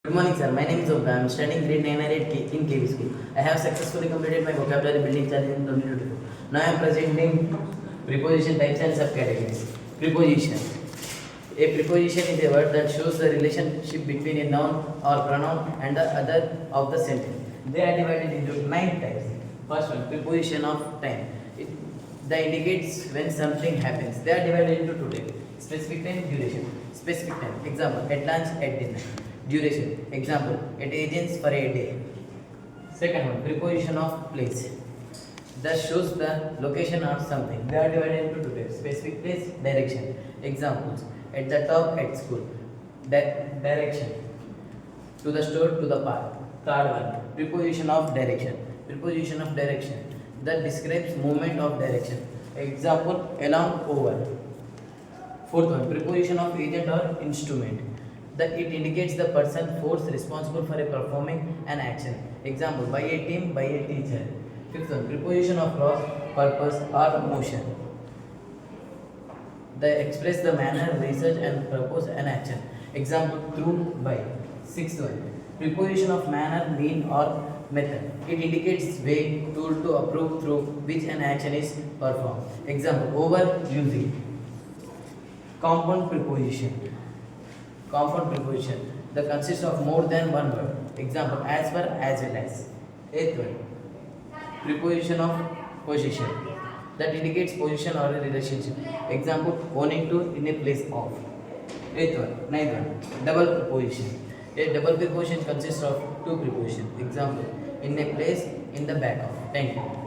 Good morning, sir. My name is Omkar. I am studying grade 9 at in KV school. I have successfully completed my vocabulary building challenge in 2022. Now I am presenting preposition types and subcategories. Preposition. A preposition is a word that shows the relationship between a noun or pronoun and the other of the sentence. They are divided into 9 types. First one, preposition of time. That indicates when something happens. They are divided into 2 types. Specific time, duration. Specific time. Example, at lunch, at dinner. Duration. Example, at agents for a day. Second one, preposition of place. That shows the location of something. They are divided into 2 types. Specific place, direction. Examples, at the top, at school. Direction. To the store, to the park. Third one, preposition of direction. Preposition of direction. That describes movement of direction. Example, along, over. Fourth one, preposition of agent or instrument. That it indicates the person, force responsible for a performing an action. Example, by a team, by a teacher. Fifth one, preposition of cause, purpose or motion. They express the manner, research and propose an action. Example, through, by. Sixth one, preposition of manner, mean or method. It indicates way, tool to approve through which an action is performed. Example, over, using. Compound preposition. Compound preposition that consists of more than one word. Example, as per, as well as. Eighth one, preposition of position that indicates position or a relationship. Example, owing to, in a place of. Eighth one, ninth one, double preposition. A double preposition consists of two prepositions. Example, in a place, in the back of. Thank you.